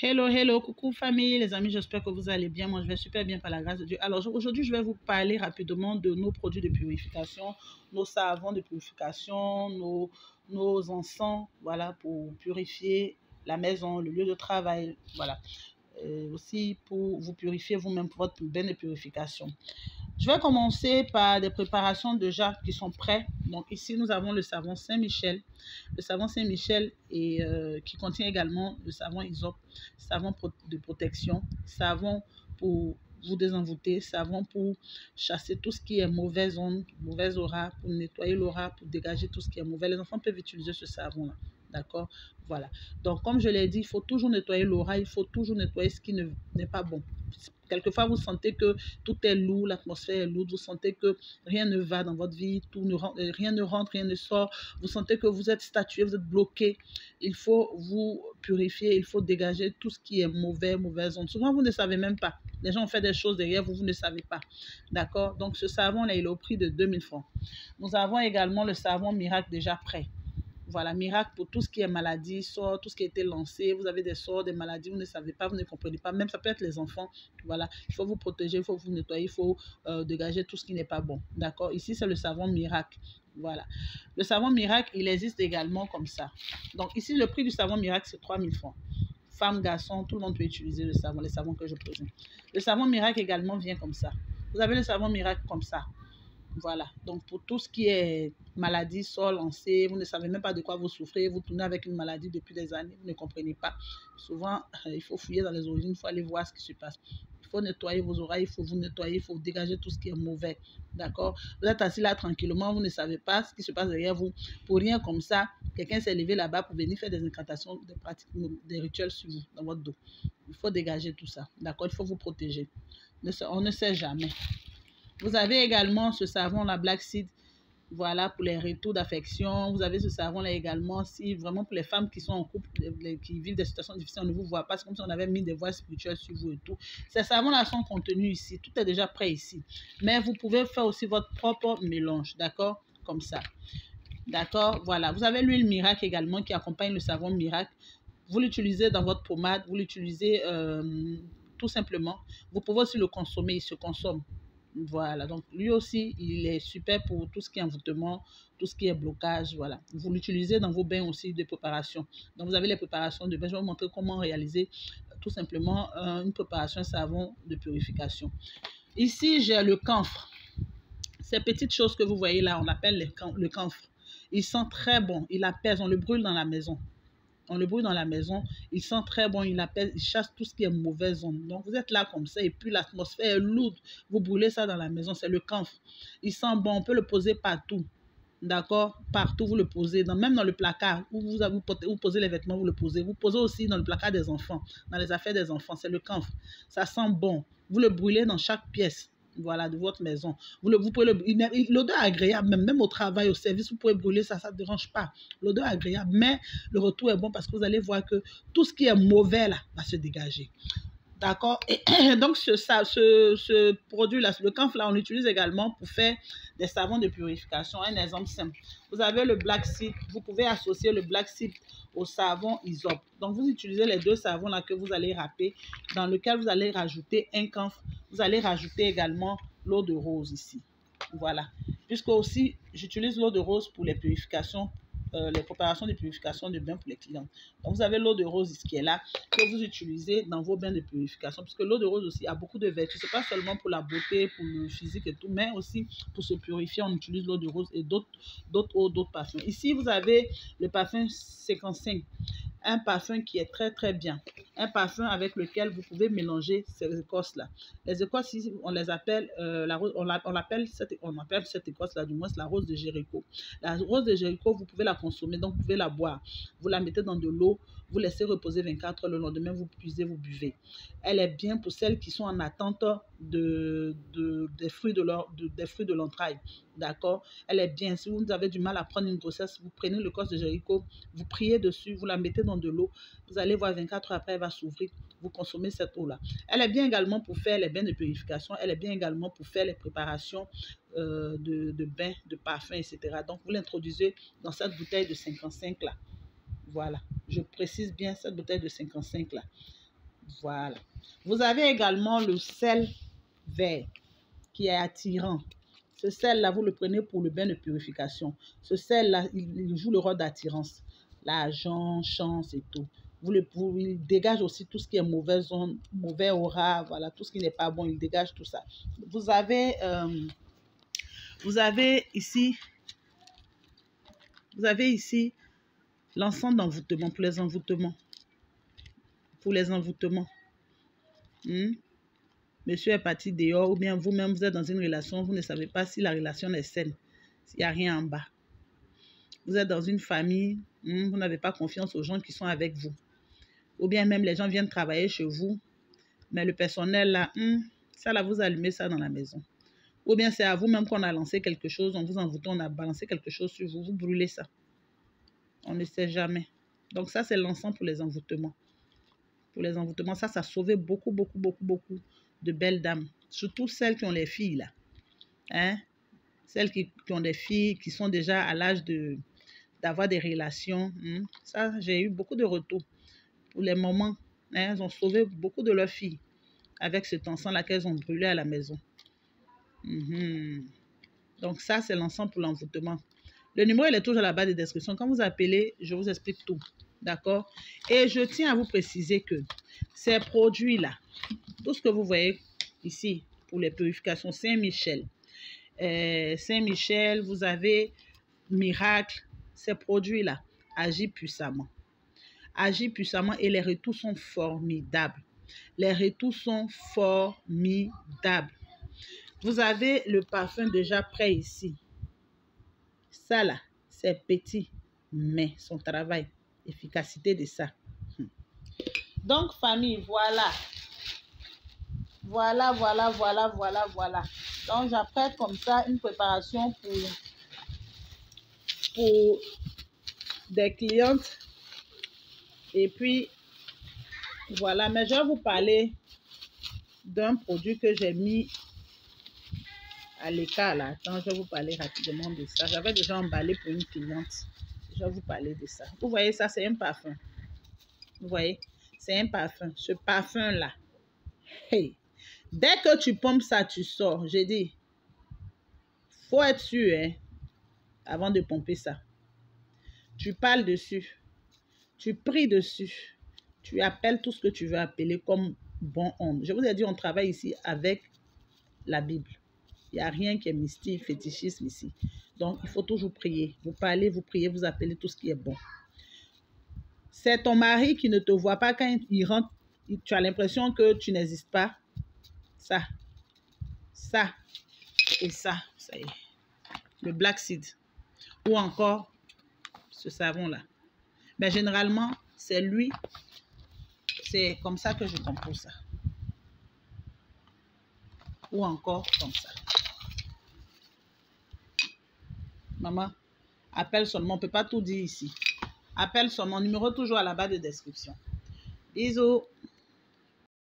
Hello, hello, coucou famille, les amis, j'espère que vous allez bien. Moi, je vais super bien par la grâce de Dieu. Alors, aujourd'hui, je vais vous parler rapidement de nos produits de purification, nos savons de purification, nos encens, voilà, pour purifier la maison, le lieu de travail, voilà. Aussi pour vous purifier vous-même pour votre bain de purification. Je vais commencer par des préparations déjà qui sont prêtes. Donc ici, nous avons le savon Saint-Michel. Le savon Saint-Michel qui contient également le savon Hysope, savon de protection, savon pour vous désenvoûter, savon pour chasser tout ce qui est mauvaise onde, mauvaise aura, pour nettoyer l'aura, pour dégager tout ce qui est mauvais. Les enfants peuvent utiliser ce savon-là. D'accord? Voilà. Donc, comme je l'ai dit, il faut toujours nettoyer l'aura, il faut toujours nettoyer ce qui n'est pas bon. Quelquefois, vous sentez que tout est lourd, l'atmosphère est lourde, vous sentez que rien ne va dans votre vie, rien ne rentre, rien ne sort, vous sentez que vous êtes statué, vous êtes bloqué. Il faut vous purifier, il faut dégager tout ce qui est mauvais, mauvaise onde. Souvent, vous ne savez même pas. Les gens ont fait des choses derrière vous, vous ne savez pas. D'accord? Donc, ce savon-là, il est au prix de 2000 francs. Nous avons également le savon miracle déjà prêt. Voilà, miracle pour tout ce qui est maladie, sort, tout ce qui a été lancé. Vous avez des sorts, des maladies, vous ne savez pas, vous ne comprenez pas. Même ça peut être les enfants. Voilà, il faut vous protéger, il faut vous nettoyer, il faut dégager tout ce qui n'est pas bon. D'accord? Ici, c'est le savon miracle. Voilà. Le savon miracle, il existe également comme ça. Donc ici, le prix du savon miracle, c'est 3000 francs. Femmes, garçons, tout le monde peut utiliser le savon, les savons que je présente. Le savon miracle également vient comme ça. Vous avez le savon miracle comme ça. Voilà, donc pour tout ce qui est maladie, sol lancé, vous ne savez même pas de quoi vous souffrez, vous tournez avec une maladie depuis des années, vous ne comprenez pas. Souvent, il faut fouiller dans les origines, il faut aller voir ce qui se passe. Il faut nettoyer vos oreilles, il faut vous nettoyer, il faut dégager tout ce qui est mauvais. D'accord? Vous êtes assis là tranquillement, vous ne savez pas ce qui se passe derrière vous. Pour rien comme ça, quelqu'un s'est levé là-bas pour venir faire des incantations, des pratiques, des rituels sur vous, dans votre dos. Il faut dégager tout ça. D'accord? Il faut vous protéger. On ne sait jamais. Vous avez également ce savon-là, Black Seed, voilà, pour les retours d'affection. Vous avez ce savon-là également, si vraiment pour les femmes qui sont en couple, qui vivent des situations difficiles, on ne vous voit pas. C'est comme si on avait mis des voies spirituelles sur vous et tout. Ces savons-là sont contenus ici. Tout est déjà prêt ici. Mais vous pouvez faire aussi votre propre mélange, d'accord? Comme ça. D'accord? Voilà. Vous avez l'huile miracle également qui accompagne le savon miracle. Vous l'utilisez dans votre pommade, vous l'utilisez tout simplement. Vous pouvez aussi le consommer, il se consomme. Voilà, donc lui aussi, il est super pour tout ce qui est envoûtement, tout ce qui est blocage, voilà. Vous l'utilisez dans vos bains aussi de préparation. Donc vous avez les préparations de bain. Je vais vous montrer comment réaliser tout simplement une préparation savon de purification. Ici, j'ai le camphre. Ces petites choses que vous voyez là, on appelle le camphre. Il sent très bon, il apaise, on le brûle dans la maison. On le brûle dans la maison, il sent très bon, il apaise, il chasse tout ce qui est mauvaise onde. Donc vous êtes là comme ça et puis l'atmosphère est lourde. Vous brûlez ça dans la maison, c'est le camphre. Il sent bon, on peut le poser partout. D'accord? Partout, vous le posez, même dans le placard où vous posez les vêtements, vous le posez. Vous posez aussi dans le placard des enfants, dans les affaires des enfants, c'est le camphre. Ça sent bon. Vous le brûlez dans chaque pièce. Voilà, de votre maison. Vous pouvez l'odeur agréable, même au travail, au service, vous pouvez brûler ça, ça ne dérange pas. L'odeur agréable, mais le retour est bon parce que vous allez voir que tout ce qui est mauvais là va se dégager. D'accord? Et donc, ce produit-là, le camphre là, on l'utilise également pour faire des savons de purification. Un exemple simple. Vous avez le Black Seed. Vous pouvez associer le Black Seed au savon Hysope. Donc, vous utilisez les deux savons là que vous allez râper, dans lequel vous allez rajouter un camphre. Vous allez rajouter également l'eau de rose ici. Voilà. Puisque aussi, j'utilise l'eau de rose pour les purifications, les préparations de purification de bains pour les clients. Donc, vous avez l'eau de rose qui est là, que vous utilisez dans vos bains de purification, puisque l'eau de rose aussi a beaucoup de vertus. Ce n'est pas seulement pour la beauté, pour le physique et tout, mais aussi pour se purifier, on utilise l'eau de rose et d'autres eaux, d'autres parfums. Ici, vous avez le parfum 55. Un parfum qui est très très bien, un parfum avec lequel vous pouvez mélanger ces écorces là. Les écorces ici, on les appelle on appelle cette écorce là, du moins la rose de Jéricho. La rose de Jéricho, vous pouvez la consommer, donc vous pouvez la boire. Vous la mettez dans de l'eau, vous laissez reposer 24 heures, le lendemain vous puisez, vous buvez. Elle est bien pour celles qui sont en attente des fruits de l'entraille. D'accord? Elle est bien. Si vous avez du mal à prendre une grossesse, vous prenez le corps de Jéricho, vous priez dessus, vous la mettez dans de l'eau. Vous allez voir 24 heures après, elle va s'ouvrir. Vous consommez cette eau-là. Elle est bien également pour faire les bains de purification. Elle est bien également pour faire les préparations de bains, de parfums, etc. Donc, vous l'introduisez dans cette bouteille de 55 là. Voilà. Je précise bien cette bouteille de 55 là. Voilà. Vous avez également le sel vert qui est attirant. Ce sel-là, vous le prenez pour le bain de purification. Ce sel-là, il joue le rôle d'attirance. L'argent, chance et tout. Il dégage aussi tout ce qui est mauvaise zone, mauvais aura, voilà, tout ce qui n'est pas bon, il dégage tout ça. Vous avez ici l'encens d'envoûtement pour les envoûtements. Pour les envoûtements. Monsieur est parti dehors ou bien vous-même, vous êtes dans une relation, vous ne savez pas si la relation est saine, s'il n'y a rien en bas. Vous êtes dans une famille, vous n'avez pas confiance aux gens qui sont avec vous. Ou bien même les gens viennent travailler chez vous, mais le personnel là, ça là, vous allumez ça dans la maison. Ou bien c'est à vous-même qu'on a lancé quelque chose, on vous envoûte, on a balancé quelque chose sur vous, vous brûlez ça. On ne sait jamais. Donc ça, c'est l'encens pour les envoûtements. Pour les envoûtements, ça a sauvé beaucoup de belles dames. Surtout celles qui ont les filles là. Hein? Celles qui ont des filles, qui sont déjà à l'âge d'avoir des relations. Ça, j'ai eu beaucoup de retours. Pour les mamans, elles ont sauvé beaucoup de leurs filles avec cet encens-là qu'elles ont brûlé à la maison. Donc ça, c'est l'encens pour l'envoûtement. Le numéro, il est toujours là-bas de description. Quand vous appelez, je vous explique tout. D'accord? Et je tiens à vous préciser que ces produits-là, tout ce que vous voyez ici pour les purifications Saint-Michel, vous avez Miracle, ces produits-là agissent puissamment. Agissent puissamment et les retours sont formidables. Les retours sont formidables. Vous avez le parfum déjà prêt ici. Ça là, c'est petit, mais son travail, efficacité de ça. Donc, famille, voilà. Voilà. Donc, j'apprête comme ça une préparation pour des clientes. Et puis, voilà. Mais je vais vous parler d'un produit que j'ai mis à l'écart là. Attends, je vais vous parler rapidement de ça. J'avais déjà emballé pour une cliente. Je vais vous parler de ça. Vous voyez, ça, c'est un parfum. Vous voyez, c'est un parfum. Ce parfum-là, hey, dès que tu pompes ça, tu sors. J'ai dit, faut être sûr, hein, avant de pomper ça. Tu parles dessus. Tu pries dessus. Tu appelles tout ce que tu veux appeler comme bon homme. Je vous ai dit, on travaille ici avec la Bible. Il n'y a rien qui est mystique, fétichisme ici. Donc, il faut toujours prier. Vous parlez, vous priez, vous appelez tout ce qui est bon. C'est ton mari qui ne te voit pas quand il rentre. Tu as l'impression que tu n'existes pas. Ça et ça y est. Le black seed. Ou encore ce savon-là. Mais généralement, c'est lui. C'est comme ça que je compose ça. Ou encore comme ça. Maman, appelle seulement. On ne peut pas tout dire ici. Appelle seulement. Numéro toujours à la barre de description. Bisous.